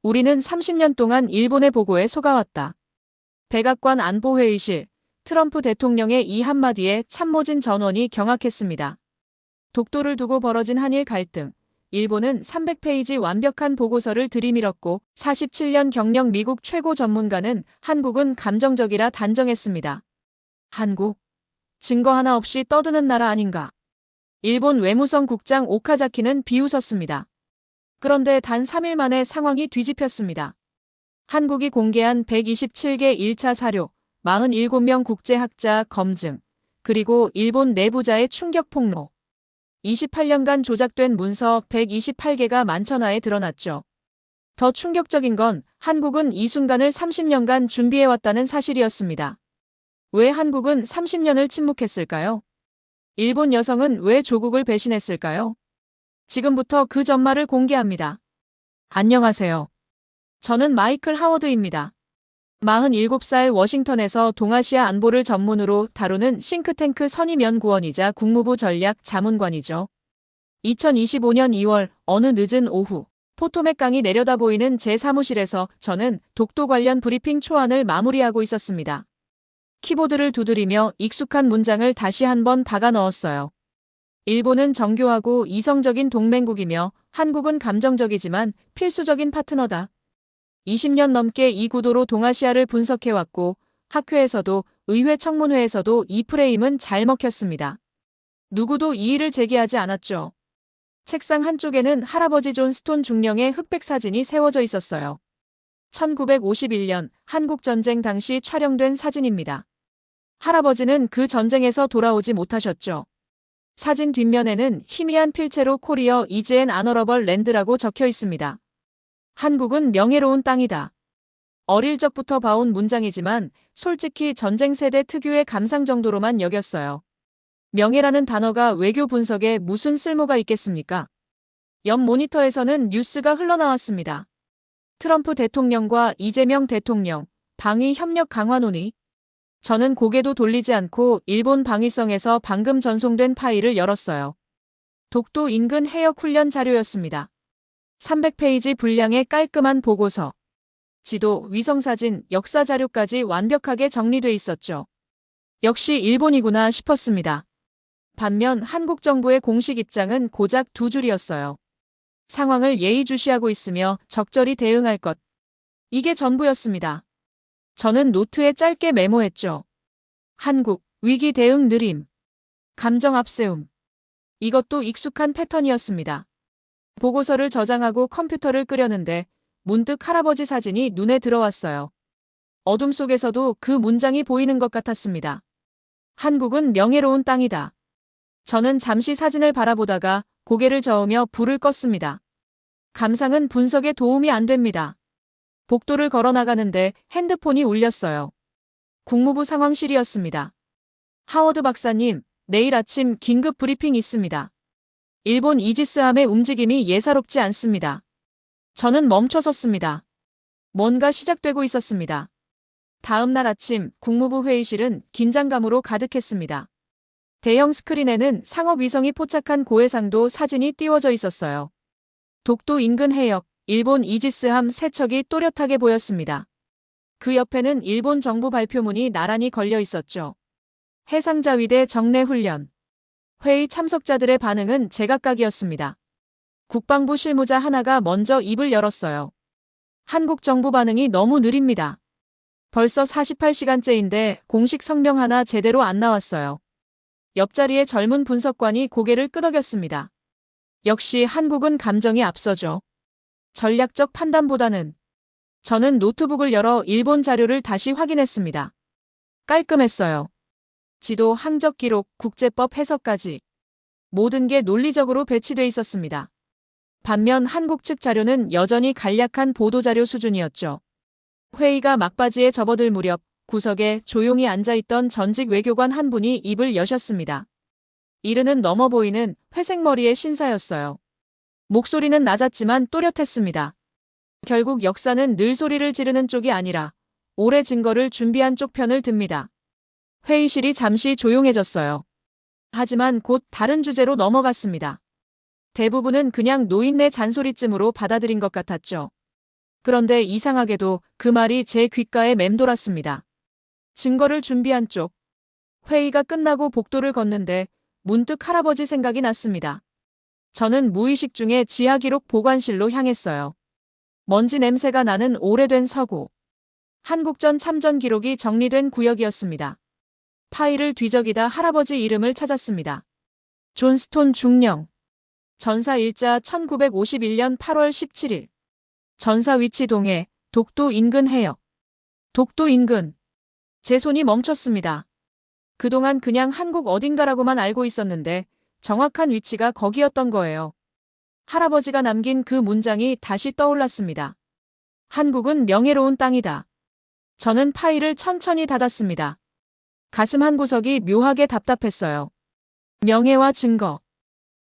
우리는 30년 동안 일본의 보고에 속아왔다. 백악관 안보회의실, 트럼프 대통령의 이 한마디에 참모진 전원이 경악했습니다. 독도를 두고 벌어진 한일 갈등. 일본은 300페이지 완벽한 보고서를 들이밀었고 47년 경력 미국 최고 전문가는 한국은 감정적이라 단정했습니다. 한국? 증거 하나 없이 떠드는 나라 아닌가? 일본 외무성 국장 오카자키는 비웃었습니다. 그런데 단 3일 만에 상황이 뒤집혔습니다. 한국이 공개한 127개 1차 사료, 47명 국제학자 검증, 그리고 일본 내부자의 충격 폭로. 28년간 조작된 문서 128개가 만천하에 드러났죠. 더 충격적인 건 한국은 이 순간을 30년간 준비해왔다는 사실이었습니다. 왜 한국은 30년을 침묵했을까요? 일본 여성은 왜 조국을 배신했을까요? 지금부터 그 전말을 공개합니다. 안녕하세요. 저는 마이클 하워드입니다. 47살 워싱턴에서 동아시아 안보를 전문으로 다루는 싱크탱크 선임연구원이자 국무부 전략 자문관이죠. 2025년 2월 어느 늦은 오후 포토맥 강이 내려다 보이는 제 사무실에서 저는 독도 관련 브리핑 초안을 마무리하고 있었습니다. 키보드를 두드리며 익숙한 문장을 다시 한번 박아 넣었어요. 일본은 정교하고 이성적인 동맹국이며 한국은 감정적이지만 필수적인 파트너다. 20년 넘게 이 구도로 동아시아를 분석해왔고 학회에서도 의회 청문회에서도 이 프레임은 잘 먹혔습니다. 누구도 이의를 제기하지 않았죠. 책상 한쪽에는 할아버지 존 스톤 중령의 흑백 사진이 세워져 있었어요. 1951년 한국전쟁 당시 촬영된 사진입니다. 할아버지는 그 전쟁에서 돌아오지 못하셨죠. 사진 뒷면에는 희미한 필체로 코리어 이즈 앤 아너러벌 랜드라고 적혀 있습니다. 한국은 명예로운 땅이다. 어릴 적부터 봐온 문장이지만 솔직히 전쟁 세대 특유의 감상 정도로만 여겼어요. 명예라는 단어가 외교 분석에 무슨 쓸모가 있겠습니까? 옆 모니터에서는 뉴스가 흘러나왔습니다. 트럼프 대통령과 이재명 대통령, 방위 협력 강화 논의. 저는 고개도 돌리지 않고 일본 방위성에서 방금 전송된 파일을 열었어요. 독도 인근 해역 훈련 자료였습니다. 300페이지 분량의 깔끔한 보고서. 지도, 위성사진, 역사자료까지 완벽하게 정리돼 있었죠. 역시 일본이구나 싶었습니다. 반면 한국 정부의 공식 입장은 고작 2줄이었어요. 상황을 예의주시하고 있으며 적절히 대응할 것. 이게 전부였습니다. 저는 노트에 짧게 메모했죠. 한국, 위기 대응 느림. 감정 앞세움. 이것도 익숙한 패턴이었습니다. 보고서를 저장하고 컴퓨터를 끄려는데 문득 할아버지 사진이 눈에 들어왔어요. 어둠 속에서도 그 문장이 보이는 것 같았습니다. 한국은 명예로운 땅이다. 저는 잠시 사진을 바라보다가 고개를 저으며 불을 껐습니다. 감상은 분석에 도움이 안 됩니다. 복도를 걸어 나가는데 핸드폰이 울렸어요. 국무부 상황실이었습니다. 하워드 박사님, 내일 아침 긴급 브리핑 있습니다. 일본 이지스함의 움직임이 예사롭지 않습니다. 저는 멈춰섰습니다. 뭔가 시작되고 있었습니다. 다음 날 아침 국무부 회의실은 긴장감으로 가득했습니다. 대형 스크린에는 상업위성이 포착한 고해상도 사진이 띄워져 있었어요. 독도 인근 해역, 일본 이지스함 3척이 또렷하게 보였습니다. 그 옆에는 일본 정부 발표문이 나란히 걸려 있었죠. 해상자위대 정례훈련. 회의 참석자들의 반응은 제각각이었습니다. 국방부 실무자 하나가 먼저 입을 열었어요. 한국 정부 반응이 너무 느립니다. 벌써 48시간째인데 공식 성명 하나 제대로 안 나왔어요. 옆자리의 젊은 분석관이 고개를 끄덕였습니다. 역시 한국은 감정이 앞서죠. 전략적 판단보다는. 저는 노트북을 열어 일본 자료를 다시 확인했습니다. 깔끔했어요. 지도, 항적 기록, 국제법 해석까지. 모든 게 논리적으로 배치돼 있었습니다. 반면 한국 측 자료는 여전히 간략한 보도자료 수준이었죠. 회의가 막바지에 접어들 무렵 구석에 조용히 앉아있던 전직 외교관 한 분이 입을 여셨습니다. 이르는 넘어 보이는 회색머리의 신사였어요. 목소리는 낮았지만 또렷했습니다. 결국 역사는 늘 소리를 지르는 쪽이 아니라 오래 증거를 준비한 쪽 편을 듭니다. 회의실이 잠시 조용해졌어요. 하지만 곧 다른 주제로 넘어갔습니다. 대부분은 그냥 노인네 잔소리쯤으로 받아들인 것 같았죠. 그런데 이상하게도 그 말이 제 귓가에 맴돌았습니다. 증거를 준비한 쪽. 회의가 끝나고 복도를 걷는데 문득 할아버지 생각이 났습니다. 저는 무의식 중에 지하기록 보관실로 향했어요. 먼지 냄새가 나는 오래된 서고. 한국전 참전 기록이 정리된 구역이었습니다. 파일을 뒤적이다 할아버지 이름을 찾았습니다. 존스톤 중령. 전사 일자 1951년 8월 17일. 전사 위치 동해, 독도 인근 해역. 독도 인근. 제 손이 멈췄습니다. 그동안 그냥 한국 어딘가라고만 알고 있었는데 정확한 위치가 거기였던 거예요. 할아버지가 남긴 그 문장이 다시 떠올랐습니다. 한국은 명예로운 땅이다. 저는 파일을 천천히 닫았습니다. 가슴 한구석이 묘하게 답답했어요. 명예와 증거.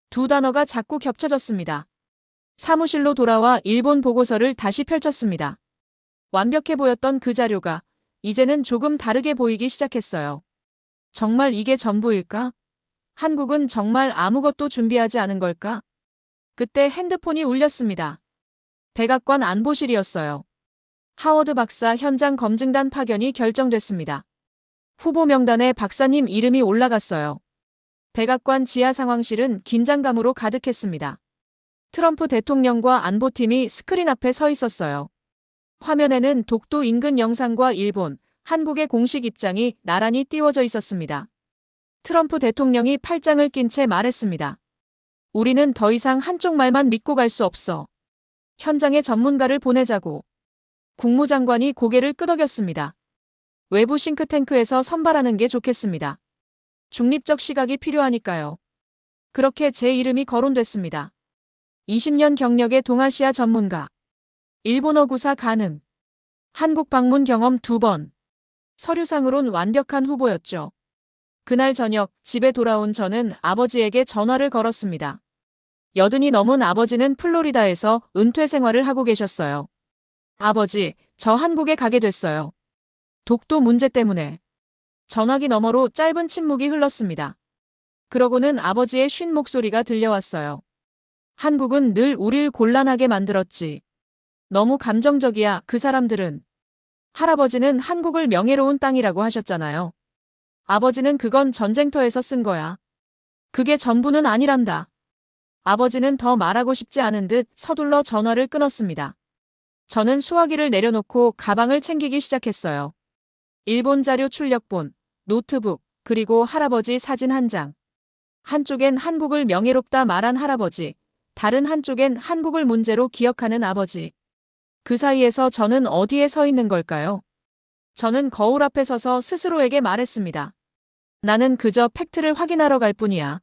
두 단어가 자꾸 겹쳐졌습니다. 사무실로 돌아와 일본 보고서를 다시 펼쳤습니다. 완벽해 보였던 그 자료가 이제는 조금 다르게 보이기 시작했어요. 정말 이게 전부일까? 한국은 정말 아무것도 준비하지 않은 걸까? 그때 핸드폰이 울렸습니다. 백악관 안보실이었어요. 하워드 박사 현장 검증단 파견이 결정됐습니다. 후보 명단에 박사님 이름이 올라갔어요. 백악관 지하 상황실은 긴장감으로 가득했습니다. 트럼프 대통령과 안보팀이 스크린 앞에 서 있었어요. 화면에는 독도 인근 영상과 일본, 한국의 공식 입장이 나란히 띄워져 있었습니다. 트럼프 대통령이 팔짱을 낀 채 말했습니다. 우리는 더 이상 한쪽 말만 믿고 갈 수 없어. 현장에 전문가를 보내자고. 국무장관이 고개를 끄덕였습니다. 외부 싱크탱크에서 선발하는 게 좋겠습니다. 중립적 시각이 필요하니까요. 그렇게 제 이름이 거론됐습니다. 20년 경력의 동아시아 전문가. 일본어 구사 가능. 한국 방문 경험 2번. 서류상으론 완벽한 후보였죠. 그날 저녁 집에 돌아온 저는 아버지에게 전화를 걸었습니다. 80이 넘은 아버지는 플로리다에서 은퇴 생활을 하고 계셨어요. 아버지, 저 한국에 가게 됐어요. 독도 문제 때문에. 전화기 너머로 짧은 침묵이 흘렀습니다. 그러고는 아버지의 쉰 목소리가 들려왔어요. 한국은 늘 우릴 곤란하게 만들었지. 너무 감정적이야, 그 사람들은. 할아버지는 한국을 명예로운 땅이라고 하셨잖아요. 아버지는 그건 전쟁터에서 쓴 거야. 그게 전부는 아니란다. 아버지는 더 말하고 싶지 않은 듯 서둘러 전화를 끊었습니다. 저는 수화기를 내려놓고 가방을 챙기기 시작했어요. 일본 자료 출력본, 노트북, 그리고 할아버지 사진 한 장. 한쪽엔 한국을 명예롭다 말한 할아버지, 다른 한쪽엔 한국을 문제로 기억하는 아버지. 그 사이에서 저는 어디에 서 있는 걸까요? 저는 거울 앞에 서서 스스로에게 말했습니다. 나는 그저 팩트를 확인하러 갈 뿐이야.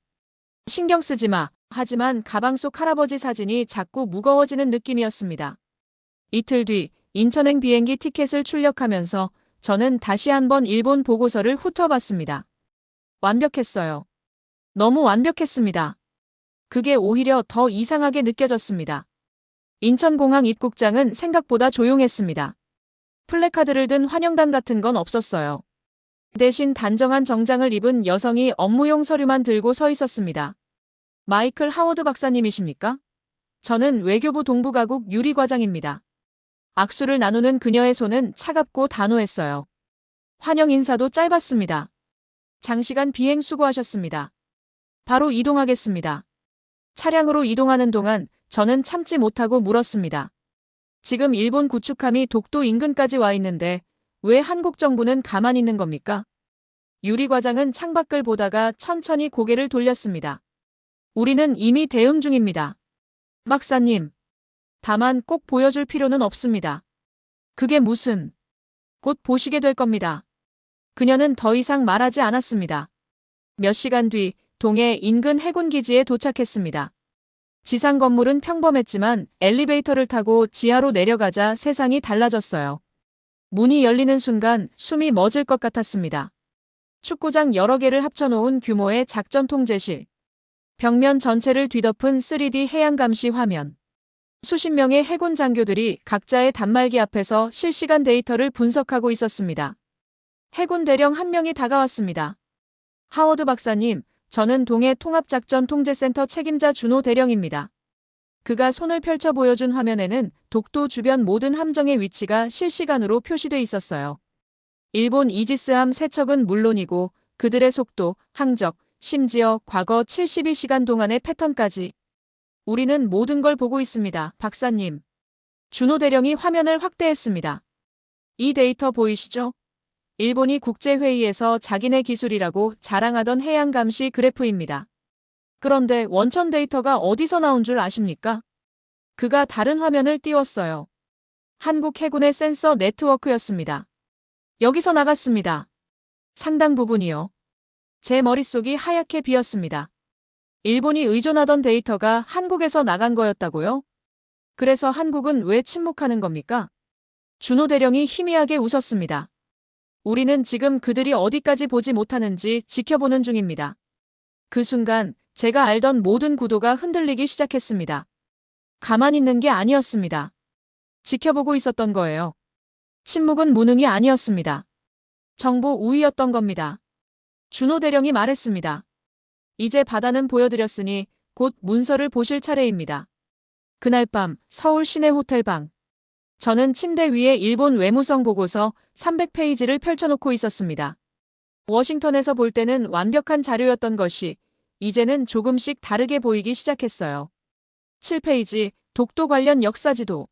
신경 쓰지 마. 하지만 가방 속 할아버지 사진이 자꾸 무거워지는 느낌이었습니다. 이틀 뒤 인천행 비행기 티켓을 출력하면서 저는 다시 한번 일본 보고서를 훑어봤습니다. 완벽했어요. 너무 완벽했습니다. 그게 오히려 더 이상하게 느껴졌습니다. 인천공항 입국장은 생각보다 조용했습니다. 플래카드를 든 환영단 같은 건 없었어요. 대신 단정한 정장을 입은 여성이 업무용 서류만 들고 서 있었습니다. 마이클 하워드 박사님이십니까? 저는 외교부 동북아국 유리과장입니다. 악수를 나누는 그녀의 손은 차갑고 단호했어요. 환영 인사도 짧았습니다. 장시간 비행 수고하셨습니다. 바로 이동하겠습니다. 차량으로 이동하는 동안 저는 참지 못하고 물었습니다. 지금 일본 구축함이 독도 인근까지 와 있는데 왜 한국 정부는 가만히 있는 겁니까? 유리과장은 창밖을 보다가 천천히 고개를 돌렸습니다. 우리는 이미 대응 중입니다. 박사님. 다만 꼭 보여줄 필요는 없습니다. 그게 무슨. 곧 보시게 될 겁니다. 그녀는 더 이상 말하지 않았습니다. 몇 시간 뒤 동해 인근 해군기지에 도착했습니다. 지상 건물은 평범했지만 엘리베이터를 타고 지하로 내려가자 세상이 달라졌어요. 문이 열리는 순간 숨이 멎을 것 같았습니다. 축구장 여러 개를 합쳐놓은 규모의 작전 통제실. 벽면 전체를 뒤덮은 3D 해양 감시 화면. 수십 명의 해군 장교들이 각자의 단말기 앞에서 실시간 데이터를 분석하고 있었습니다. 해군 대령 한 명이 다가왔습니다. 하워드 박사님, 저는 동해 통합작전 통제센터 책임자 준호 대령입니다. 그가 손을 펼쳐 보여준 화면에는 독도 주변 모든 함정의 위치가 실시간으로 표시돼 있었어요. 일본 이지스함 3척은 물론이고 그들의 속도, 항적, 심지어 과거 72시간 동안의 패턴까지. 우리는 모든 걸 보고 있습니다, 박사님. 준호 대령이 화면을 확대했습니다. 이 데이터 보이시죠? 일본이 국제회의에서 자기네 기술이라고 자랑하던 해양 감시 그래프입니다. 그런데 원천 데이터가 어디서 나온 줄 아십니까? 그가 다른 화면을 띄웠어요. 한국 해군의 센서 네트워크였습니다. 여기서 나갔습니다. 상당 부분이요. 제 머릿속이 하얗게 비었습니다. 일본이 의존하던 데이터가 한국에서 나간 거였다고요? 그래서 한국은 왜 침묵하는 겁니까? 준호 대령이 희미하게 웃었습니다. 우리는 지금 그들이 어디까지 보지 못하는지 지켜보는 중입니다. 그 순간 제가 알던 모든 구도가 흔들리기 시작했습니다. 가만히 있는 게 아니었습니다. 지켜보고 있었던 거예요. 침묵은 무능이 아니었습니다. 정보 우위였던 겁니다. 준호 대령이 말했습니다. 이제 바다는 보여드렸으니 곧 문서를 보실 차례입니다. 그날 밤 서울 시내 호텔방. 저는 침대 위에 일본 외무성 보고서 300페이지를 펼쳐놓고 있었습니다. 워싱턴에서 볼 때는 완벽한 자료였던 것이 이제는 조금씩 다르게 보이기 시작했어요. 7페이지 독도 관련 역사지도.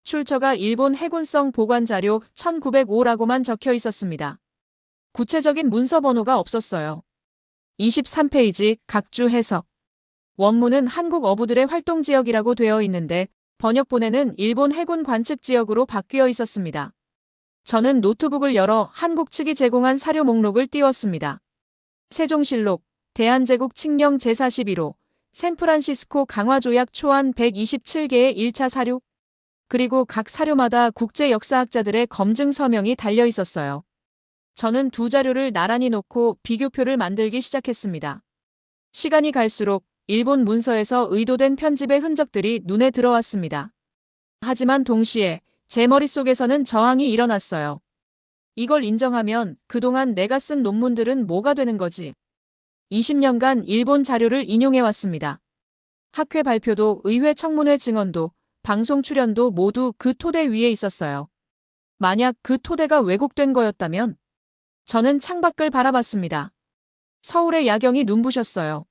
출처가 일본 해군성 보관자료 1905라고만 적혀 있었습니다. 구체적인 문서 번호가 없었어요. 23페이지 각주 해석. 원문은 한국 어부들의 활동지역이라고 되어 있는데 번역본에는 일본 해군 관측지역으로 바뀌어 있었습니다. 저는 노트북을 열어 한국 측이 제공한 사료 목록을 띄웠습니다. 세종실록, 대한제국 칙령 제41호, 샌프란시스코 강화조약 초안 127개의 1차 사료, 그리고 각 사료마다 국제역사학자들의 검증 서명이 달려 있었어요. 저는 두 자료를 나란히 놓고 비교표를 만들기 시작했습니다. 시간이 갈수록 일본 문서에서 의도된 편집의 흔적들이 눈에 들어왔습니다. 하지만 동시에 제 머릿속에서는 저항이 일어났어요. 이걸 인정하면 그동안 내가 쓴 논문들은 뭐가 되는 거지? 20년간 일본 자료를 인용해왔습니다. 학회 발표도 의회 청문회 증언도 방송 출연도 모두 그 토대 위에 있었어요. 만약 그 토대가 왜곡된 거였다면? 저는 창밖을 바라봤습니다. 서울의 야경이 눈부셨어요.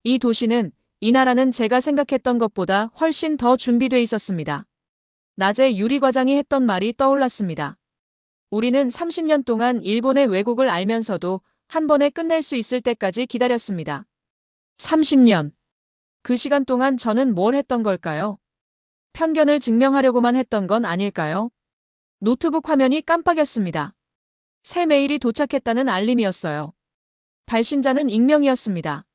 이 도시는, 이 나라는 제가 생각했던 것보다 훨씬 더 준비돼 있었습니다. 낮에 유리 과장이 했던 말이 떠올랐습니다. 우리는 30년 동안 일본의 왜곡을 알면서도 한 번에 끝낼 수 있을 때까지 기다렸습니다. 30년. 그 시간 동안 저는 뭘 했던 걸까요? 편견을 증명하려고만 했던 건 아닐까요? 노트북 화면이 깜빡였습니다. 새 메일이 도착했다는 알림이었어요. 발신자는 익명이었습니다.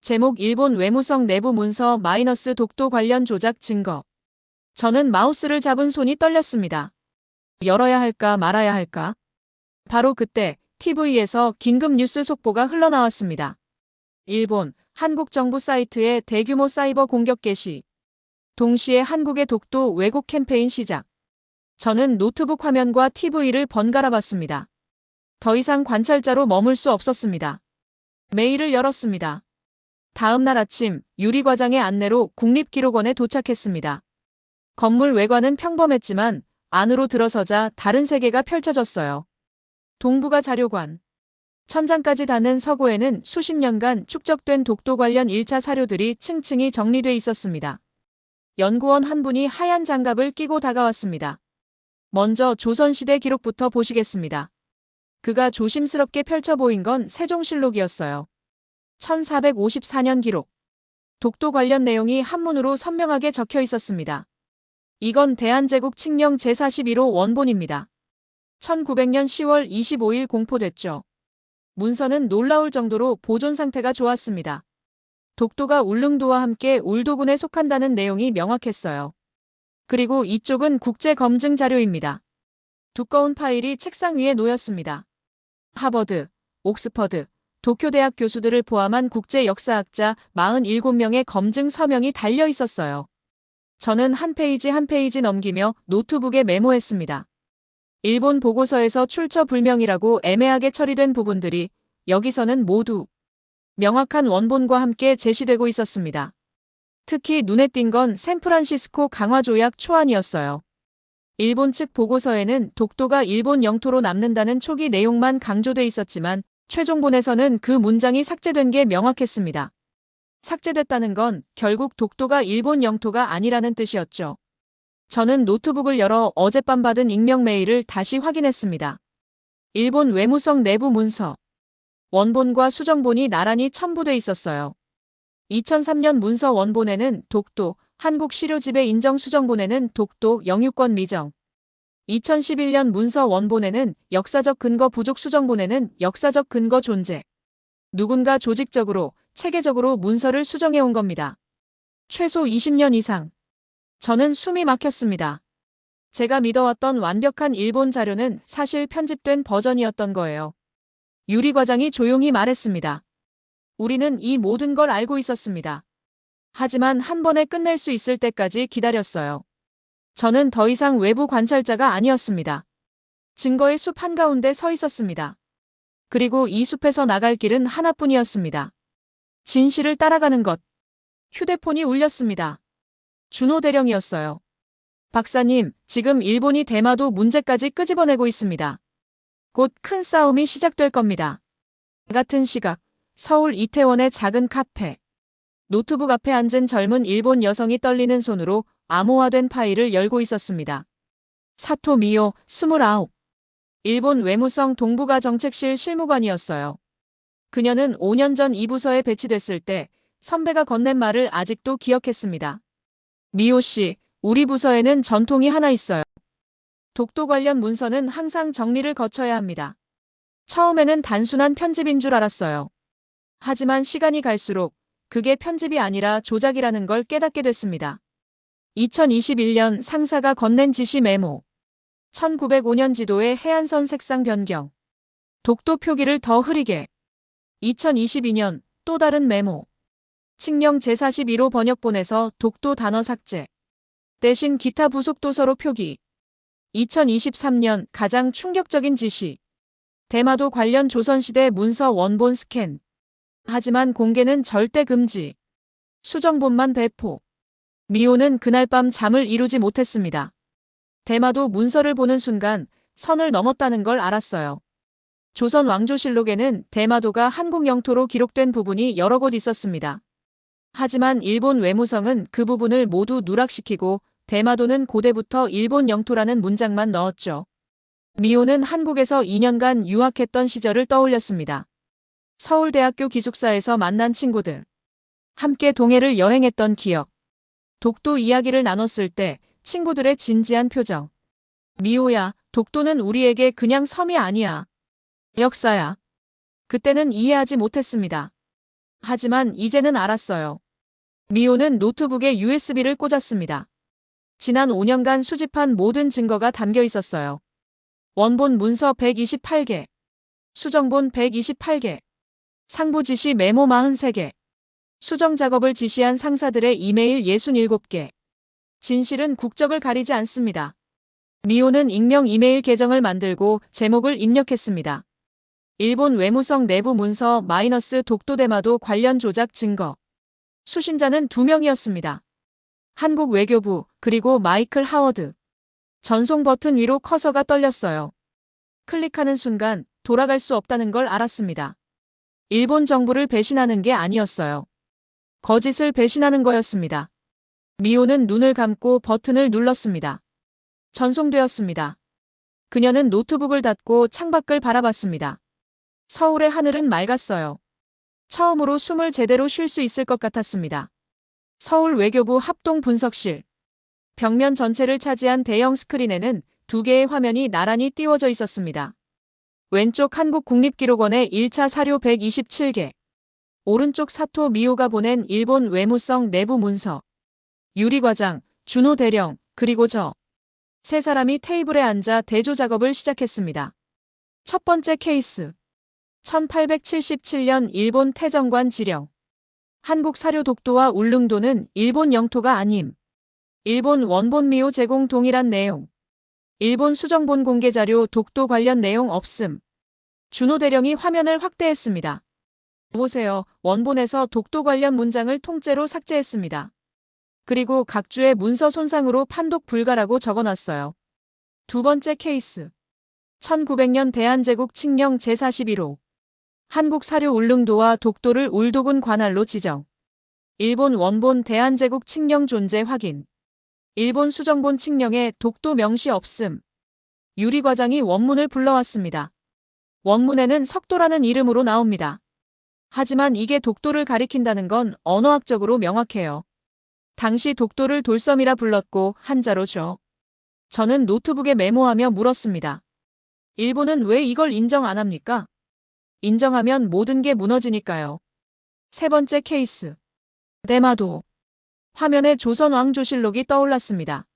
제목 일본 외무성 내부 문서 마이너스 독도 관련 조작 증거. 저는 마우스를 잡은 손이 떨렸습니다. 열어야 할까 말아야 할까? 바로 그때 TV에서 긴급 뉴스 속보가 흘러나왔습니다. 일본, 한국 정부 사이트에 대규모 사이버 공격 개시. 동시에 한국의 독도 왜곡 캠페인 시작. 저는 노트북 화면과 TV를 번갈아 봤습니다. 더 이상 관찰자로 머물 수 없었습니다. 메일을 열었습니다. 다음 날 아침 유리과장의 안내로 국립기록원에 도착했습니다. 건물 외관은 평범했지만 안으로 들어서자 다른 세계가 펼쳐졌어요. 동부가 자료관. 천장까지 닿는 서고에는 수십 년간 축적된 독도 관련 1차 사료들이 층층이 정리돼 있었습니다. 연구원 한 분이 하얀 장갑을 끼고 다가왔습니다. 먼저 조선시대 기록부터 보시겠습니다. 그가 조심스럽게 펼쳐 보인 건 세종실록이었어요. 1454년 기록. 독도 관련 내용이 한문으로 선명하게 적혀 있었습니다. 이건 대한제국 칙령 제41호 원본입니다. 1900년 10월 25일 공포됐죠. 문서는 놀라울 정도로 보존 상태가 좋았습니다. 독도가 울릉도와 함께 울도군에 속한다는 내용이 명확했어요. 그리고 이쪽은 국제검증 자료입니다. 두꺼운 파일이 책상 위에 놓였습니다. 하버드, 옥스퍼드, 도쿄대학 교수들을 포함한 국제역사학자 47명의 검증 서명이 달려 있었어요. 저는 한 페이지 한 페이지 넘기며 노트북에 메모했습니다. 일본 보고서에서 출처 불명이라고 애매하게 처리된 부분들이 여기서는 모두 명확한 원본과 함께 제시되고 있었습니다. 특히 눈에 띈 건 샌프란시스코 강화 조약 초안이었어요. 일본 측 보고서에는 독도가 일본 영토로 남는다는 초기 내용만 강조돼 있었지만 최종본에서는 그 문장이 삭제된 게 명확했습니다. 삭제됐다는 건 결국 독도가 일본 영토가 아니라는 뜻이었죠. 저는 노트북을 열어 어젯밤 받은 익명 메일을 다시 확인했습니다. 일본 외무성 내부 문서. 원본과 수정본이 나란히 첨부돼 있었어요. 2003년 문서 원본에는 독도, 한국 시료지배 인정 수정본에는 독도 영유권 미정. 2011년 문서 원본에는 역사적 근거 부족 수정본에는 역사적 근거 존재. 누군가 조직적으로, 체계적으로 문서를 수정해온 겁니다. 최소 20년 이상. 저는 숨이 막혔습니다. 제가 믿어왔던 완벽한 일본 자료는 사실 편집된 버전이었던 거예요. 유리 과장이 조용히 말했습니다. 우리는 이 모든 걸 알고 있었습니다. 하지만 한 번에 끝낼 수 있을 때까지 기다렸어요. 저는 더 이상 외부 관찰자가 아니었습니다. 증거의 숲 한가운데 서 있었습니다. 그리고 이 숲에서 나갈 길은 하나뿐이었습니다. 진실을 따라가는 것. 휴대폰이 울렸습니다. 준호 대령이었어요. 박사님, 지금 일본이 대마도 문제까지 끄집어내고 있습니다. 곧 큰 싸움이 시작될 겁니다. 같은 시각, 서울 이태원의 작은 카페. 노트북 앞에 앉은 젊은 일본 여성이 떨리는 손으로 암호화된 파일을 열고 있었습니다. 사토 미오, 29. 일본 외무성 동북아 정책실 실무관이었어요. 그녀는 5년 전 이 부서에 배치됐을 때 선배가 건넨 말을 아직도 기억했습니다. 미오 씨, 우리 부서에는 전통이 하나 있어요. 독도 관련 문서는 항상 정리를 거쳐야 합니다. 처음에는 단순한 편집인 줄 알았어요. 하지만 시간이 갈수록 그게 편집이 아니라 조작이라는 걸 깨닫게 됐습니다. 2021년 상사가 건넨 지시 메모. 1905년 지도의 해안선 색상 변경. 독도 표기를 더 흐리게. 2022년 또 다른 메모. 칙령 제41호 번역본에서 독도 단어 삭제. 대신 기타 부속 도서로 표기. 2023년 가장 충격적인 지시. 대마도 관련 조선시대 문서 원본 스캔. 하지만 공개는 절대 금지. 수정본만 배포. 미호는 그날 밤 잠을 이루지 못했습니다. 대마도 문서를 보는 순간 선을 넘었다는 걸 알았어요. 조선 왕조실록에는 대마도가 한국 영토로 기록된 부분이 여러 곳 있었습니다. 하지만 일본 외무성은 그 부분을 모두 누락시키고 대마도는 고대부터 일본 영토라는 문장만 넣었죠. 미호는 한국에서 2년간 유학했던 시절을 떠올렸습니다. 서울대학교 기숙사에서 만난 친구들. 함께 동해를 여행했던 기억. 독도 이야기를 나눴을 때 친구들의 진지한 표정. 미호야, 독도는 우리에게 그냥 섬이 아니야. 역사야. 그때는 이해하지 못했습니다. 하지만 이제는 알았어요. 미호는 노트북에 USB를 꽂았습니다. 지난 5년간 수집한 모든 증거가 담겨 있었어요. 원본 문서 128개. 수정본 128개. 상부 지시 메모 43개. 수정 작업을 지시한 상사들의 이메일 67개. 진실은 국적을 가리지 않습니다. 미호는 익명 이메일 계정을 만들고 제목을 입력했습니다. 일본 외무성 내부 문서 마이너스 독도 대마도 관련 조작 증거. 수신자는 2명이었습니다. 한국 외교부 그리고 마이클 하워드. 전송 버튼 위로 커서가 떨렸어요. 클릭하는 순간 돌아갈 수 없다는 걸 알았습니다. 일본 정부를 배신하는 게 아니었어요. 거짓을 배신하는 거였습니다. 미호는 눈을 감고 버튼을 눌렀습니다. 전송되었습니다. 그녀는 노트북을 닫고 창밖을 바라봤습니다. 서울의 하늘은 맑았어요. 처음으로 숨을 제대로 쉴 수 있을 것 같았습니다. 서울 외교부 합동 분석실. 벽면 전체를 차지한 대형 스크린에는 2개의 화면이 나란히 띄워져 있었습니다. 왼쪽 한국국립기록원의 1차 사료 127개. 오른쪽 사토 미호가 보낸 일본 외무성 내부 문서. 유리과장, 준호 대령, 그리고 저. 세 사람이 테이블에 앉아 대조 작업을 시작했습니다. 첫 번째 케이스. 1877년 일본 태정관 지령. 한국 사료 독도와 울릉도는 일본 영토가 아님. 일본 원본 미호 제공 동일한 내용. 일본 수정본 공개 자료 독도 관련 내용 없음. 준호 대령이 화면을 확대했습니다. 보세요. 원본에서 독도 관련 문장을 통째로 삭제했습니다. 그리고 각주의 문서 손상으로 판독 불가라고 적어놨어요. 두 번째 케이스. 1900년 대한제국 칙령 제41호. 한국 사료 울릉도와 독도를 울도군 관할로 지정. 일본 원본 대한제국 칙령 존재 확인. 일본 수정본 칙령에 독도 명시 없음. 유리과장이 원문을 불러왔습니다. 원문에는 석도라는 이름으로 나옵니다. 하지만 이게 독도를 가리킨다는 건 언어학적으로 명확해요. 당시 독도를 돌섬이라 불렀고 한자로 죠. 저는 노트북에 메모하며 물었습니다. 일본은 왜 이걸 인정 안 합니까? 인정하면 모든 게 무너지니까요. 세 번째 케이스. 대마도. 화면에 조선 왕조실록이 떠올랐습니다.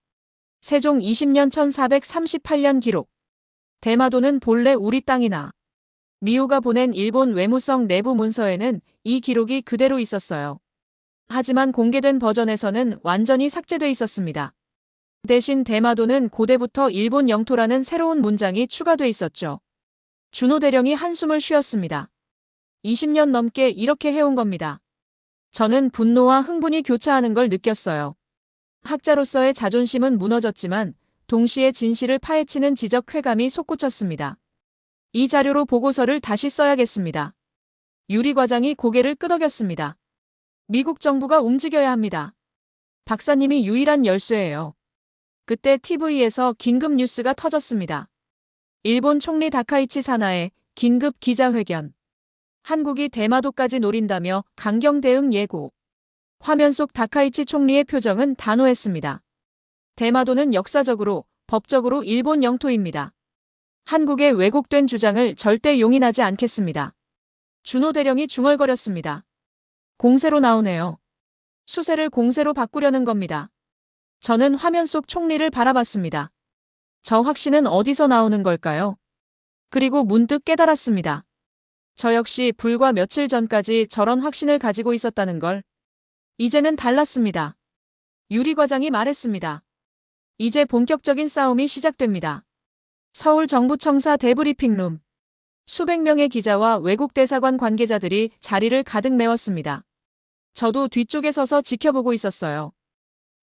세종 20년 1438년 기록. 대마도는 본래 우리 땅이나. 미호가 보낸 일본 외무성 내부 문서에는 이 기록이 그대로 있었어요. 하지만 공개된 버전에서는 완전히 삭제돼 있었습니다. 대신 대마도는 고대부터 일본 영토라는 새로운 문장이 추가돼 있었죠. 준호 대령이 한숨을 쉬었습니다. 20년 넘게 이렇게 해온 겁니다. 저는 분노와 흥분이 교차하는 걸 느꼈어요. 학자로서의 자존심은 무너졌지만 동시에 진실을 파헤치는 지적 쾌감이 솟구쳤습니다. 이 자료로 보고서를 다시 써야겠습니다. 유리 과장이 고개를 끄덕였습니다. 미국 정부가 움직여야 합니다. 박사님이 유일한 열쇠예요. 그때 TV에서 긴급 뉴스가 터졌습니다. 일본 총리 다카이치 사나의 긴급 기자회견. 한국이 대마도까지 노린다며 강경 대응 예고. 화면 속 다카이치 총리의 표정은 단호했습니다. 대마도는 역사적으로, 법적으로 일본 영토입니다. 한국의 왜곡된 주장을 절대 용인하지 않겠습니다. 준호 대령이 중얼거렸습니다. 공세로 나오네요. 수세를 공세로 바꾸려는 겁니다. 저는 화면 속 총리를 바라봤습니다. 저 확신은 어디서 나오는 걸까요? 그리고 문득 깨달았습니다. 저 역시 불과 며칠 전까지 저런 확신을 가지고 있었다는 걸. 이제는 달랐습니다. 유리 과장이 말했습니다. 이제 본격적인 싸움이 시작됩니다. 서울 정부청사 데브리핑룸. 수백 명의 기자와 외국 대사관 관계자들이 자리를 가득 메웠습니다. 저도 뒤쪽에 서서 지켜보고 있었어요.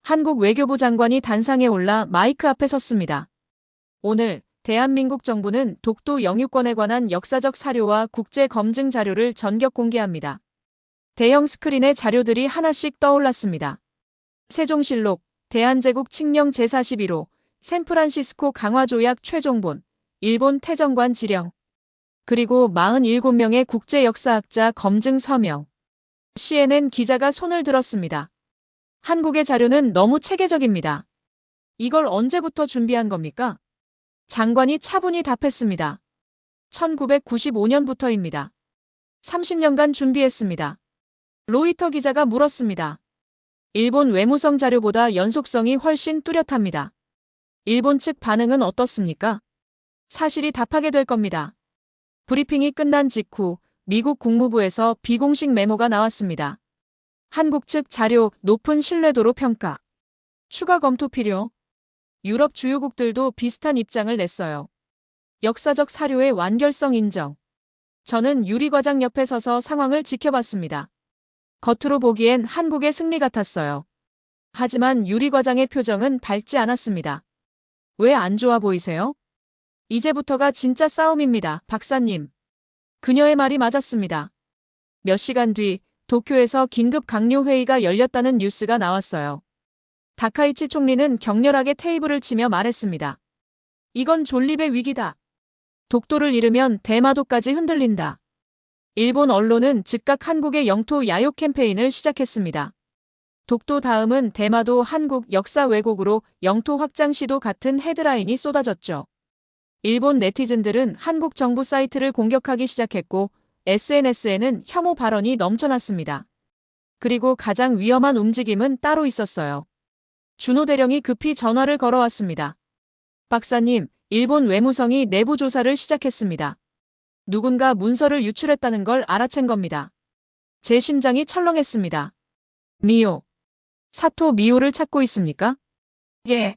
한국 외교부 장관이 단상에 올라 마이크 앞에 섰습니다. 오늘 대한민국 정부는 독도 영유권에 관한 역사적 사료와 국제 검증 자료를 전격 공개합니다. 대형 스크린에 자료들이 하나씩 떠올랐습니다. 세종실록, 대한제국 칙령 제41호, 샌프란시스코 강화조약 최종본, 일본 태정관 지령, 그리고 47명의 국제역사학자 검증 서명. CNN 기자가 손을 들었습니다. 한국의 자료는 너무 체계적입니다. 이걸 언제부터 준비한 겁니까? 장관이 차분히 답했습니다. 1995년부터입니다. 30년간 준비했습니다. 로이터 기자가 물었습니다. 일본 외무성 자료보다 연속성이 훨씬 뚜렷합니다. 일본 측 반응은 어떻습니까? 사실이 답하게 될 겁니다. 브리핑이 끝난 직후 미국 국무부에서 비공식 메모가 나왔습니다. 한국 측 자료 높은 신뢰도로 평가. 추가 검토 필요. 유럽 주요국들도 비슷한 입장을 냈어요. 역사적 사료의 완결성 인정. 저는 유리 과장 옆에 서서 상황을 지켜봤습니다. 겉으로 보기엔 한국의 승리 같았어요. 하지만 유리 과장의 표정은 밝지 않았습니다. 왜 안 좋아 보이세요? 이제부터가 진짜 싸움입니다, 박사님. 그녀의 말이 맞았습니다. 몇 시간 뒤 도쿄에서 긴급 강요 회의가 열렸다는 뉴스가 나왔어요. 다카이치 총리는 격렬하게 테이블을 치며 말했습니다. 이건 존립의 위기다. 독도를 잃으면 대마도까지 흔들린다. 일본 언론은 즉각 한국의 영토 야욕 캠페인을 시작했습니다. 독도 다음은 대마도 한국 역사 왜곡으로 영토 확장 시도 같은 헤드라인이 쏟아졌죠. 일본 네티즌들은 한국 정부 사이트를 공격하기 시작했고 SNS에는 혐오 발언이 넘쳐났습니다. 그리고 가장 위험한 움직임은 따로 있었어요. 준호 대령이 급히 전화를 걸어왔습니다. 박사님, 일본 외무성이 내부 조사를 시작했습니다. 누군가 문서를 유출했다는 걸 알아챈 겁니다. 제 심장이 철렁했습니다. 미호. 사토 미호를 찾고 있습니까? 예.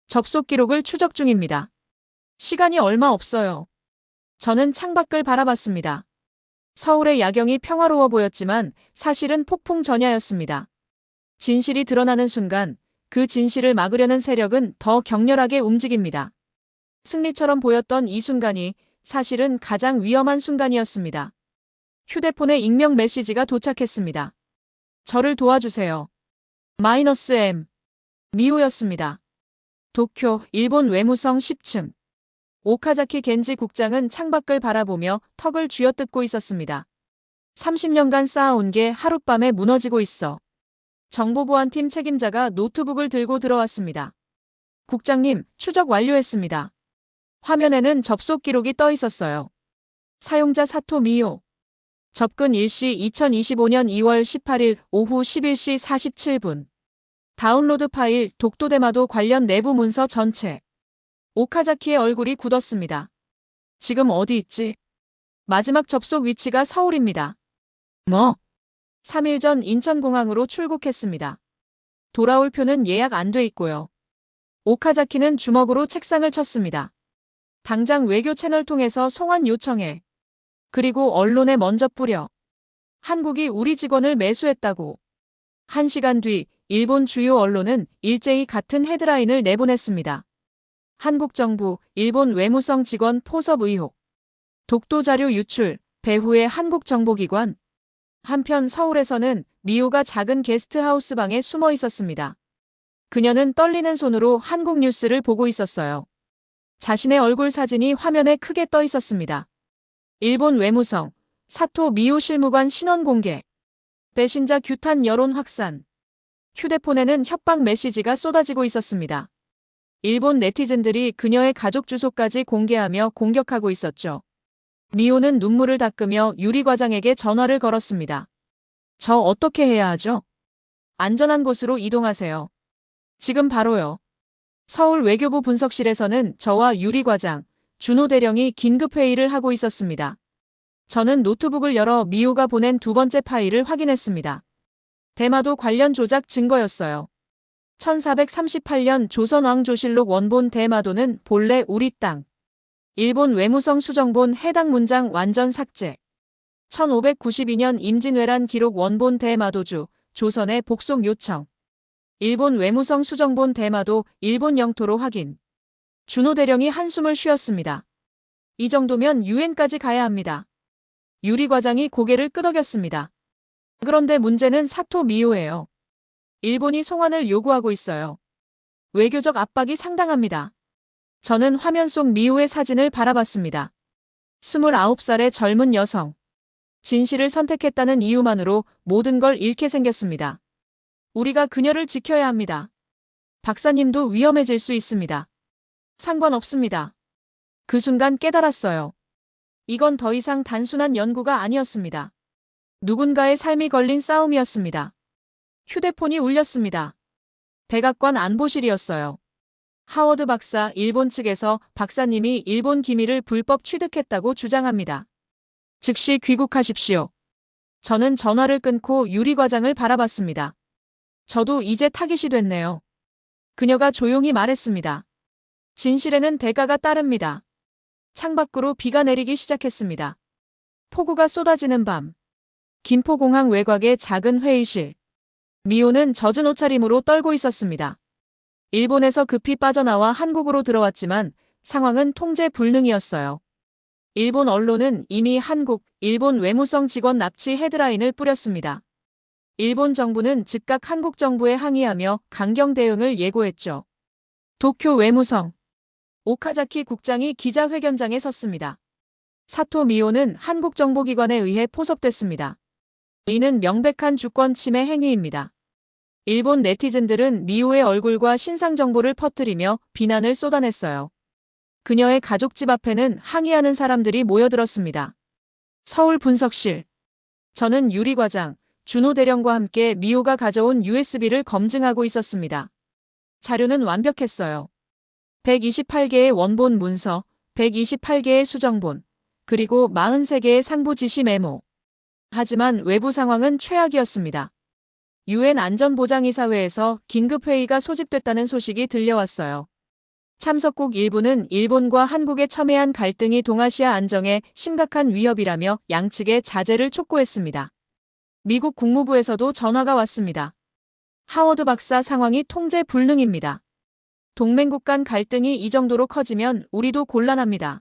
접속 기록을 추적 중입니다. 시간이 얼마 없어요. 저는 창밖을 바라봤습니다. 서울의 야경이 평화로워 보였지만 사실은 폭풍 전야였습니다. 진실이 드러나는 순간 그 진실을 막으려는 세력은 더 격렬하게 움직입니다. 승리처럼 보였던 이 순간이 사실은 가장 위험한 순간이었습니다. 휴대폰에 익명 메시지가 도착했습니다. 저를 도와주세요. -M. 미호였습니다. 도쿄, 일본 외무성 10층. 오카자키 겐지 국장은 창밖을 바라보며 턱을 쥐어뜯고 있었습니다. 30년간 쌓아온 게 하룻밤에 무너지고 있어. 정보보안팀 책임자가 노트북을 들고 들어왔습니다. 국장님, 추적 완료했습니다. 화면에는 접속 기록이 떠 있었어요. 사용자 사토 미호. 접근 일시 2025년 2월 18일 오후 11시 47분. 다운로드 파일 독도대마도 관련 내부 문서 전체. 오카자키의 얼굴이 굳었습니다. 지금 어디 있지? 마지막 접속 위치가 서울입니다. 뭐? 3일 전 인천공항으로 출국했습니다. 돌아올 표는 예약 안 돼 있고요. 오카자키는 주먹으로 책상을 쳤습니다. 당장 외교 채널 통해서 송환 요청해. 그리고 언론에 먼저 뿌려. 한국이 우리 직원을 매수했다고. 1시간 뒤 일본 주요 언론은 일제히 같은 헤드라인을 내보냈습니다. 한국 정부, 일본 외무성 직원 포섭 의혹. 독도 자료 유출, 배후의 한국 정보기관. 한편 서울에서는 미호가 작은 게스트하우스 방에 숨어 있었습니다. 그녀는 떨리는 손으로 한국 뉴스를 보고 있었어요. 자신의 얼굴 사진이 화면에 크게 떠 있었습니다. 일본 외무성, 사토 미호 실무관 신원 공개. 배신자 규탄 여론 확산. 휴대폰에는 협박 메시지가 쏟아지고 있었습니다. 일본 네티즌들이 그녀의 가족 주소까지 공개하며 공격하고 있었죠. 미호는 눈물을 닦으며 유리 과장에게 전화를 걸었습니다. 저 어떻게 해야 하죠? 안전한 곳으로 이동하세요. 지금 바로요. 서울 외교부 분석실에서는 저와 유리 과장, 준호 대령이 긴급 회의를 하고 있었습니다. 저는 노트북을 열어 미호가 보낸 두 번째 파일을 확인했습니다. 대마도 관련 조작 증거였어요. 1438년 조선왕조실록 원본 대마도는 본래 우리 땅. 일본 외무성 수정본 해당 문장 완전 삭제. 1592년 임진왜란 기록 원본 대마도주, 조선의 복속 요청. 일본 외무성 수정본 대마도 일본 영토로 확인. 준호 대령이 한숨을 쉬었습니다. 이 정도면 유엔까지 가야 합니다. 유리 과장이 고개를 끄덕였습니다. 그런데 문제는 사토 미호예요. 일본이 송환을 요구하고 있어요. 외교적 압박이 상당합니다. 저는 화면 속 미호의 사진을 바라봤습니다. 29살의 젊은 여성. 진실을 선택했다는 이유만으로 모든 걸 잃게 생겼습니다. 우리가 그녀를 지켜야 합니다. 박사님도 위험해질 수 있습니다. 상관없습니다. 그 순간 깨달았어요. 이건 더 이상 단순한 연구가 아니었습니다. 누군가의 삶이 걸린 싸움이었습니다. 휴대폰이 울렸습니다. 백악관 안보실이었어요. 하워드 박사, 일본 측에서 박사님이 일본 기밀을 불법 취득했다고 주장합니다. 즉시 귀국하십시오. 저는 전화를 끊고 유리 과장을 바라봤습니다. 저도 이제 타깃이 됐네요. 그녀가 조용히 말했습니다. 진실에는 대가가 따릅니다. 창밖으로 비가 내리기 시작했습니다. 폭우가 쏟아지는 밤. 김포공항 외곽의 작은 회의실. 미호는 젖은 옷차림으로 떨고 있었습니다. 일본에서 급히 빠져나와 한국으로 들어왔지만 상황은 통제 불능이었어요. 일본 언론은 이미 한국, 일본 외무성 직원 납치 헤드라인을 뿌렸습니다. 일본 정부는 즉각 한국 정부에 항의하며 강경 대응을 예고했죠. 도쿄 외무성. 오카자키 국장이 기자회견장에 섰습니다. 사토 미호는 한국 정보기관에 의해 포섭됐습니다. 이는 명백한 주권 침해 행위입니다. 일본 네티즌들은 미호의 얼굴과 신상 정보를 퍼뜨리며 비난을 쏟아냈어요. 그녀의 가족집 앞에는 항의하는 사람들이 모여들었습니다. 서울 분석실. 저는 유리 과장, 준호 대령과 함께 미호가 가져온 USB를 검증하고 있었습니다. 자료는 완벽했어요. 128개의 원본 문서, 128개의 수정본, 그리고 43개의 상부 지시 메모. 하지만 외부 상황은 최악이었습니다. 유엔 안전보장이사회에서 긴급회의가 소집됐다는 소식이 들려왔어요. 참석국 일부는 일본과 한국의 첨예한 갈등이 동아시아 안정에 심각한 위협이라며 양측의 자제를 촉구했습니다. 미국 국무부에서도 전화가 왔습니다. 하워드 박사 상황이 통제 불능입니다. 동맹국 간 갈등이 이 정도로 커지면 우리도 곤란합니다.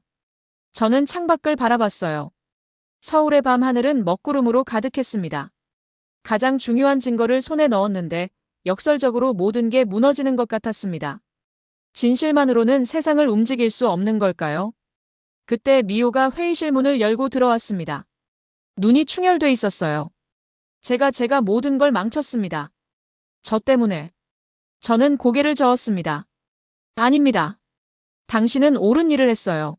저는 창밖을 바라봤어요. 서울의 밤 하늘은 먹구름으로 가득했습니다. 가장 중요한 증거를 손에 넣었는데 역설적으로 모든 게 무너지는 것 같았습니다. 진실만으로는 세상을 움직일 수 없는 걸까요? 그때 미호가 회의실 문을 열고 들어왔습니다. 눈이 충혈돼 있었어요. 제가 모든 걸 망쳤습니다. 저 때문에. 저는 고개를 저었습니다. 아닙니다. 당신은 옳은 일을 했어요.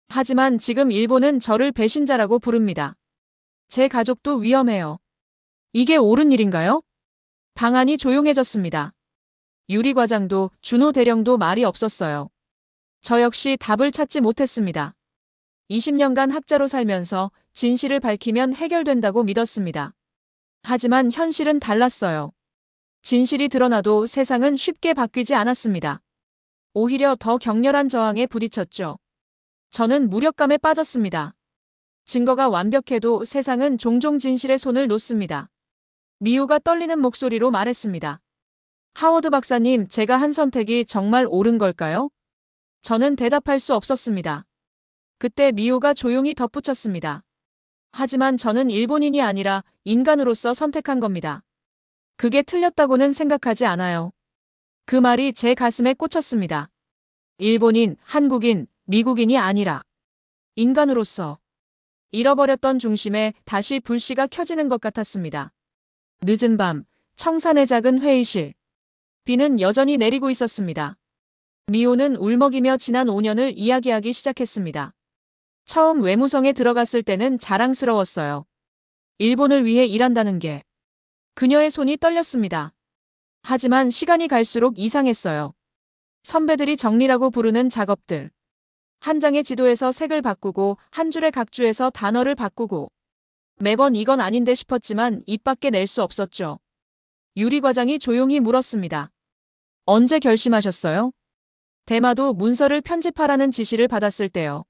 하지만 지금 일본은 저를 배신자라고 부릅니다. 제 가족도 위험해요. 이게 옳은 일인가요? 방안이 조용해졌습니다. 유리 과장도 준호 대령도 말이 없었어요. 저 역시 답을 찾지 못했습니다. 20년간 학자로 살면서 진실을 밝히면 해결된다고 믿었습니다. 하지만 현실은 달랐어요. 진실이 드러나도 세상은 쉽게 바뀌지 않았습니다. 오히려 더 격렬한 저항에 부딪혔죠. 저는 무력감에 빠졌습니다. 증거가 완벽해도 세상은 종종 진실의 손을 놓습니다. 미호가 떨리는 목소리로 말했습니다. 하워드 박사님, 제가 한 선택이 정말 옳은 걸까요? 저는 대답할 수 없었습니다. 그때 미호가 조용히 덧붙였습니다. 하지만 저는 일본인이 아니라 인간으로서 선택한 겁니다. 그게 틀렸다고는 생각하지 않아요. 그 말이 제 가슴에 꽂혔습니다. 일본인, 한국인, 미국인이 아니라 인간으로서. 잃어버렸던 중심에 다시 불씨가 켜지는 것 같았습니다. 늦은 밤, 청산의 작은 회의실. 비는 여전히 내리고 있었습니다. 미호는 울먹이며 지난 5년을 이야기하기 시작했습니다. 처음 외무성에 들어갔을 때는 자랑스러웠어요. 일본을 위해 일한다는 게. 그녀의 손이 떨렸습니다. 하지만 시간이 갈수록 이상했어요. 선배들이 정리라고 부르는 작업들. 한 장의 지도에서 색을 바꾸고 한 줄의 각주에서 단어를 바꾸고. 매번 이건 아닌데 싶었지만 입 밖에 낼 수 없었죠. 유리 과장이 조용히 물었습니다. 언제 결심하셨어요? 대마도 문서를 편집하라는 지시를 받았을 때요.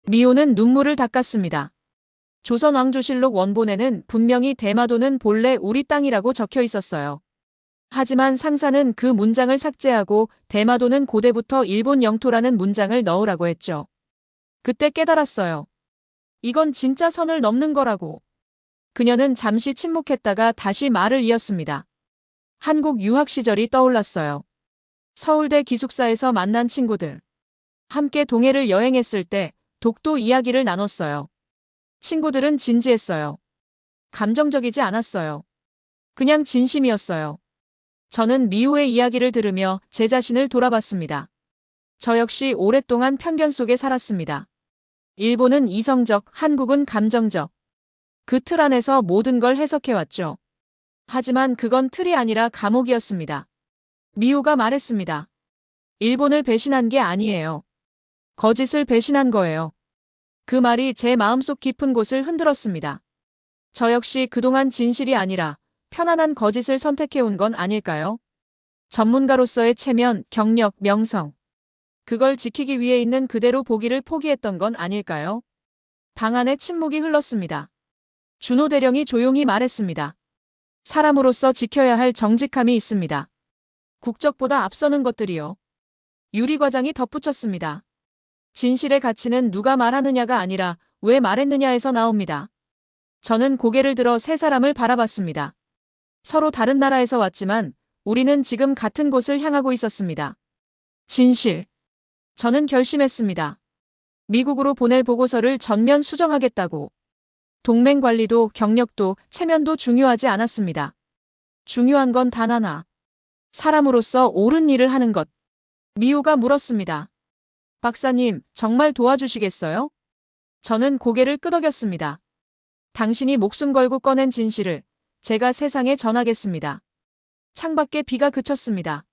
미호는 눈물을 닦았습니다. 조선왕조실록 원본에는 분명히 대마도는 본래 우리 땅이라고 적혀 있었어요. 하지만 상사는 그 문장을 삭제하고 대마도는 고대부터 일본 영토라는 문장을 넣으라고 했죠. 그때 깨달았어요. 이건 진짜 선을 넘는 거라고. 그녀는 잠시 침묵했다가 다시 말을 이었습니다. 한국 유학 시절이 떠올랐어요. 서울대 기숙사에서 만난 친구들. 함께 동해를 여행했을 때 독도 이야기를 나눴어요. 친구들은 진지했어요. 감정적이지 않았어요. 그냥 진심이었어요. 저는 미호의 이야기를 들으며 제 자신을 돌아봤습니다. 저 역시 오랫동안 편견 속에 살았습니다. 일본은 이성적, 한국은 감정적. 그 틀 안에서 모든 걸 해석해왔죠. 하지만 그건 틀이 아니라 감옥이었습니다. 미호가 말했습니다. 일본을 배신한 게 아니에요. 거짓을 배신한 거예요. 그 말이 제 마음속 깊은 곳을 흔들었습니다. 저 역시 그동안 진실이 아니라 편안한 거짓을 선택해온 건 아닐까요? 전문가로서의 체면, 경력, 명성. 그걸 지키기 위해 있는 그대로 보기를 포기했던 건 아닐까요? 방 안에 침묵이 흘렀습니다. 준호 대령이 조용히 말했습니다. 사람으로서 지켜야 할 정직함이 있습니다. 국적보다 앞서는 것들이요. 유리 과장이 덧붙였습니다. 진실의 가치는 누가 말하느냐가 아니라 왜 말했느냐에서 나옵니다. 저는 고개를 들어 세 사람을 바라봤습니다. 서로 다른 나라에서 왔지만 우리는 지금 같은 곳을 향하고 있었습니다. 진실. 저는 결심했습니다. 미국으로 보낼 보고서를 전면 수정하겠다고. 동맹 관리도 경력도 체면도 중요하지 않았습니다. 중요한 건 단 하나. 사람으로서 옳은 일을 하는 것. 미호가 물었습니다. 박사님, 정말 도와주시겠어요? 저는 고개를 끄덕였습니다. 당신이 목숨 걸고 꺼낸 진실을 제가 세상에 전하겠습니다. 창밖에 비가 그쳤습니다.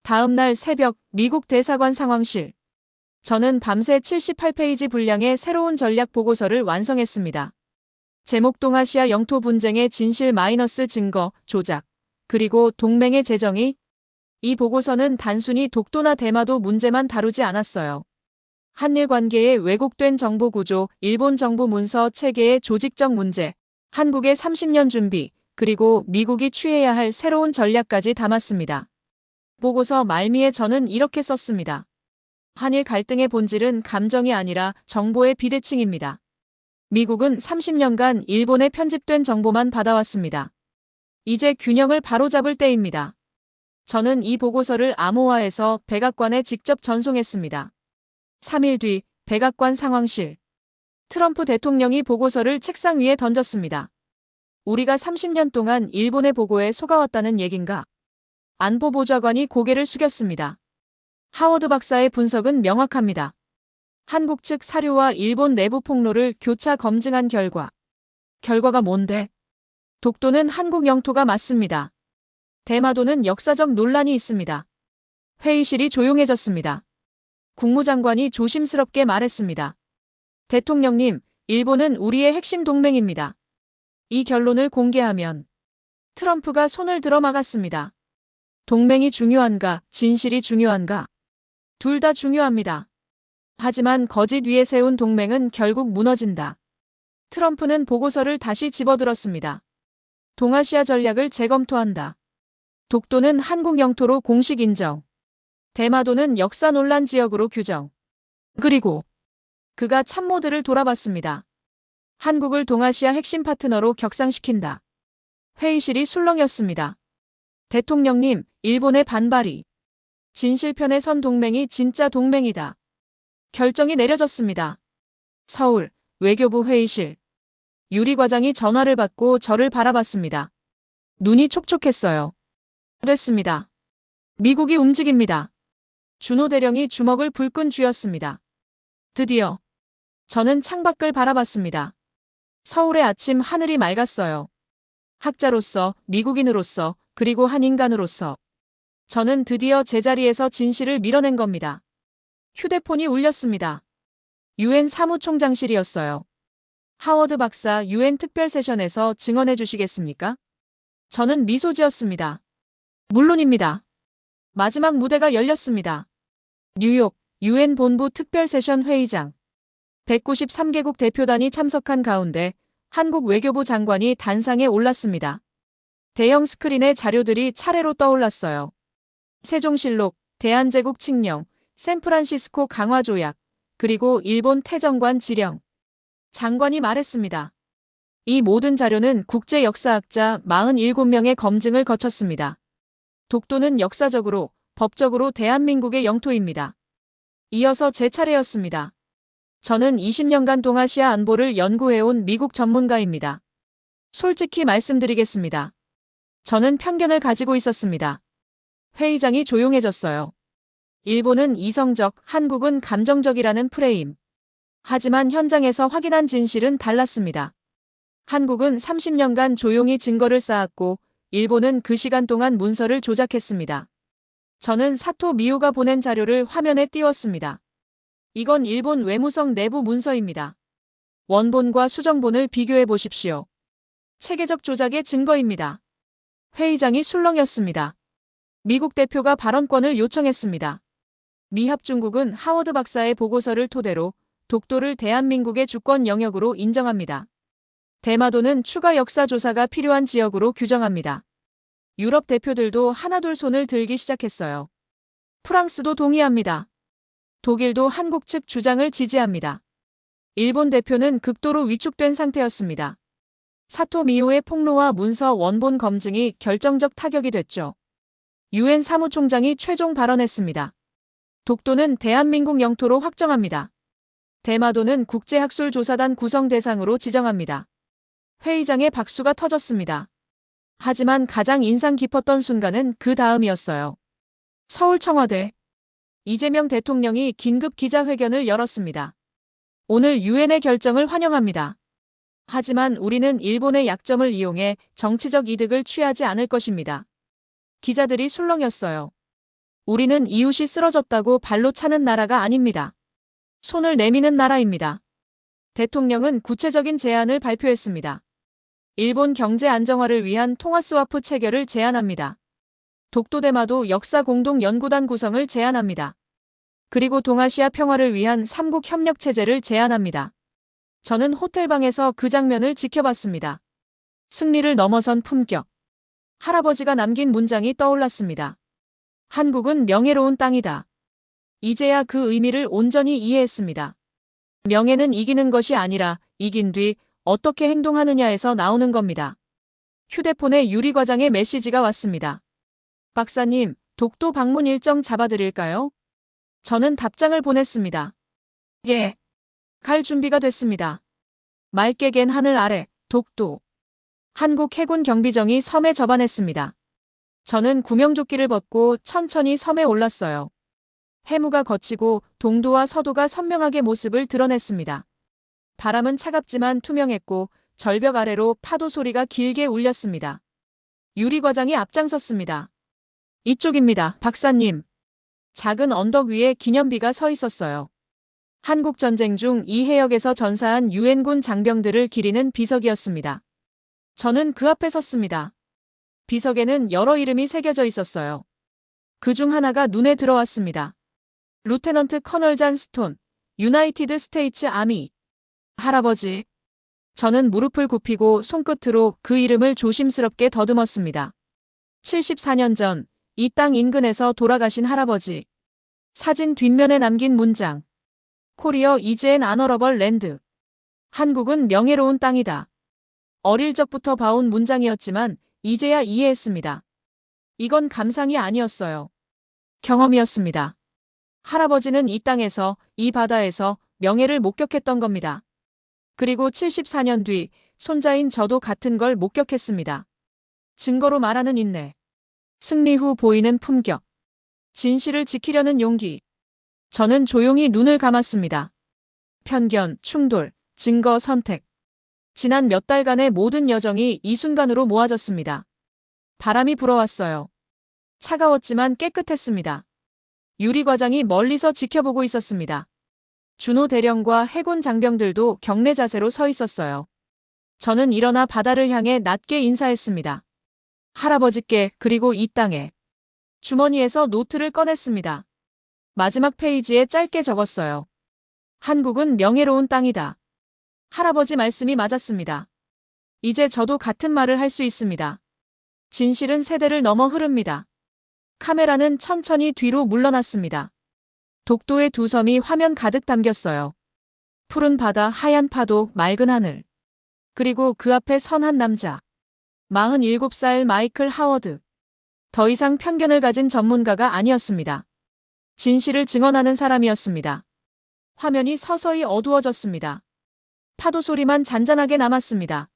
다음 날 새벽 미국 대사관 상황실. 저는 밤새 78페이지 분량의 새로운 전략 보고서를 완성했습니다. 제목 동아시아 영토 분쟁의 진실 마이너스 증거, 조작, 그리고 동맹의 재정의. 이 보고서는 단순히 독도나 대마도 문제만 다루지 않았어요. 한일 관계의 왜곡된 정보 구조, 일본 정부 문서 체계의 조직적 문제, 한국의 30년 준비, 그리고 미국이 취해야 할 새로운 전략까지 담았습니다. 보고서 말미에 저는 이렇게 썼습니다. 한일 갈등의 본질은 감정이 아니라 정보의 비대칭입니다. 미국은 30년간 일본의 편집된 정보만 받아왔습니다. 이제 균형을 바로잡을 때입니다. 저는 이 보고서를 암호화해서 백악관에 직접 전송했습니다. 3일 뒤 백악관 상황실. 트럼프 대통령이 보고서를 책상 위에 던졌습니다. 우리가 30년 동안 일본의 보고에 속아왔다는 얘긴가? 안보보좌관이 고개를 숙였습니다. 하워드 박사의 분석은 명확합니다. 한국 측 사료와 일본 내부 폭로를 교차 검증한 결과가 뭔데? 독도는 한국 영토가 맞습니다. 대마도는 역사적 논란이 있습니다. 회의실이 조용해졌습니다. 국무장관이 조심스럽게 말했습니다. 대통령님, 일본은 우리의 핵심 동맹입니다. 이 결론을 공개하면 트럼프가 손을 들어 막았습니다. 동맹이 중요한가, 진실이 중요한가? 둘 다 중요합니다. 하지만 거짓 위에 세운 동맹은 결국 무너진다. 트럼프는 보고서를 다시 집어들었습니다. 동아시아 전략을 재검토한다. 독도는 한국 영토로 공식 인정. 대마도는 역사 논란 지역으로 규정. 그리고 그가 참모들을 돌아봤습니다. 한국을 동아시아 핵심 파트너로 격상시킨다. 회의실이 술렁였습니다. 대통령님, 일본의 반발이. 진실편에 선 동맹이 진짜 동맹이다. 결정이 내려졌습니다. 서울, 외교부 회의실. 유리 과장이 전화를 받고 저를 바라봤습니다. 눈이 촉촉했어요. 됐습니다. 미국이 움직입니다. 준호 대령이 주먹을 불끈 쥐었습니다. 드디어. 저는 창밖을 바라봤습니다. 서울의 아침 하늘이 맑았어요. 학자로서, 미국인으로서, 그리고 한 인간으로서. 저는 드디어 제자리에서 진실을 밀어낸 겁니다. 휴대폰이 울렸습니다. 유엔 사무총장실이었어요. 하워드 박사 유엔 특별 세션에서 증언해 주시겠습니까? 저는 미소 지었습니다. 물론입니다. 마지막 무대가 열렸습니다. 뉴욕 유엔 본부 특별 세션 회의장. 193개국 대표단이 참석한 가운데 한국 외교부 장관이 단상에 올랐습니다. 대형 스크린에 자료들이 차례로 떠올랐어요. 세종실록, 대한제국 칙령, 샌프란시스코 강화조약, 그리고 일본 태정관 지령. 장관이 말했습니다. 이 모든 자료는 국제 역사학자 47명의 검증을 거쳤습니다. 독도는 역사적으로, 법적으로 대한민국의 영토입니다. 이어서 제 차례였습니다. 저는 20년간 동아시아 안보를 연구해온 미국 전문가입니다. 솔직히 말씀드리겠습니다. 저는 편견을 가지고 있었습니다. 회의장이 조용해졌어요. 일본은 이성적, 한국은 감정적이라는 프레임. 하지만 현장에서 확인한 진실은 달랐습니다. 한국은 30년간 조용히 증거를 쌓았고 일본은 그 시간 동안 문서를 조작했습니다. 저는 사토 미오가 보낸 자료를 화면에 띄웠습니다. 이건 일본 외무성 내부 문서입니다. 원본과 수정본을 비교해 보십시오. 체계적 조작의 증거입니다. 회의장이 술렁였습니다. 미국 대표가 발언권을 요청했습니다. 미합중국은 하워드 박사의 보고서를 토대로 독도를 대한민국의 주권 영역으로 인정합니다. 대마도는 추가 역사 조사가 필요한 지역으로 규정합니다. 유럽 대표들도 하나둘 손을 들기 시작했어요. 프랑스도 동의합니다. 독일도 한국 측 주장을 지지합니다. 일본 대표는 극도로 위축된 상태였습니다. 사토 미오의 폭로와 문서 원본 검증이 결정적 타격이 됐죠. 유엔 사무총장이 최종 발언했습니다. 독도는 대한민국 영토로 확정합니다. 대마도는 국제학술조사단 구성 대상으로 지정합니다. 회의장에 박수가 터졌습니다. 하지만 가장 인상 깊었던 순간은 그 다음이었어요. 서울 청와대. 이재명 대통령이 긴급 기자회견을 열었습니다. 오늘 유엔의 결정을 환영합니다. 하지만 우리는 일본의 약점을 이용해 정치적 이득을 취하지 않을 것입니다. 기자들이 술렁였어요. 우리는 이웃이 쓰러졌다고 발로 차는 나라가 아닙니다. 손을 내미는 나라입니다. 대통령은 구체적인 제안을 발표했습니다. 일본 경제 안정화를 위한 통화스와프 체결을 제안합니다. 독도대마도 역사공동연구단 구성을 제안합니다. 그리고 동아시아 평화를 위한 3국 협력체제를 제안합니다. 저는 호텔방에서 그 장면을 지켜봤습니다. 승리를 넘어선 품격. 할아버지가 남긴 문장이 떠올랐습니다. 한국은 명예로운 땅이다. 이제야 그 의미를 온전히 이해했습니다. 명예는 이기는 것이 아니라 이긴 뒤 어떻게 행동하느냐에서 나오는 겁니다. 휴대폰에 유리과장의 메시지가 왔습니다. 박사님, 독도 방문 일정 잡아드릴까요? 저는 답장을 보냈습니다. 예. 갈 준비가 됐습니다. 맑게 갠 하늘 아래, 독도. 한국 해군 경비정이 섬에 접안했습니다. 저는 구명조끼를 벗고 천천히 섬에 올랐어요. 해무가 거치고 동도와 서도가 선명하게 모습을 드러냈습니다. 바람은 차갑지만 투명했고 절벽 아래로 파도 소리가 길게 울렸습니다. 유리과장이 앞장섰습니다. 이쪽입니다, 박사님. 작은 언덕 위에 기념비가 서 있었어요. 한국전쟁 중 이 해역에서 전사한 유엔군 장병들을 기리는 비석이었습니다. 저는 그 앞에 섰습니다. 비석에는 여러 이름이 새겨져 있었어요. 그 중 하나가 눈에 들어왔습니다. 루테넌트 커널 잔 스톤, 유나이티드 스테이츠 아미. 할아버지. 저는 무릎을 굽히고 손끝으로 그 이름을 조심스럽게 더듬었습니다. 74년 전 이 땅 인근에서 돌아가신 할아버지. 사진 뒷면에 남긴 문장. 코리어 이즈 앤 아너러벌 랜드. 한국은 명예로운 땅이다. 어릴 적부터 봐온 문장이었지만 이제야 이해했습니다. 이건 감상이 아니었어요. 경험이었습니다. 할아버지는 이 땅에서, 이 바다에서 명예를 목격했던 겁니다. 그리고 74년 뒤 손자인 저도 같은 걸 목격했습니다. 증거로 말하는 인내. 승리 후 보이는 품격. 진실을 지키려는 용기. 저는 조용히 눈을 감았습니다. 편견, 충돌, 증거, 선택. 지난 몇 달간의 모든 여정이 이 순간으로 모아졌습니다. 바람이 불어왔어요. 차가웠지만 깨끗했습니다. 유리과장이 멀리서 지켜보고 있었습니다. 준호 대령과 해군 장병들도 경례 자세로 서 있었어요. 저는 일어나 바다를 향해 낮게 인사했습니다. 할아버지께 그리고 이 땅에. 주머니에서 노트를 꺼냈습니다. 마지막 페이지에 짧게 적었어요. 한국은 명예로운 땅이다. 할아버지 말씀이 맞았습니다. 이제 저도 같은 말을 할 수 있습니다. 진실은 세대를 넘어 흐릅니다. 카메라는 천천히 뒤로 물러났습니다. 독도의 두 섬이 화면 가득 담겼어요. 푸른 바다, 하얀 파도, 맑은 하늘. 그리고 그 앞에 선 한 남자. 47살 마이클 하워드. 더 이상 편견을 가진 전문가가 아니었습니다. 진실을 증언하는 사람이었습니다. 화면이 서서히 어두워졌습니다. 파도 소리만 잔잔하게 남았습니다.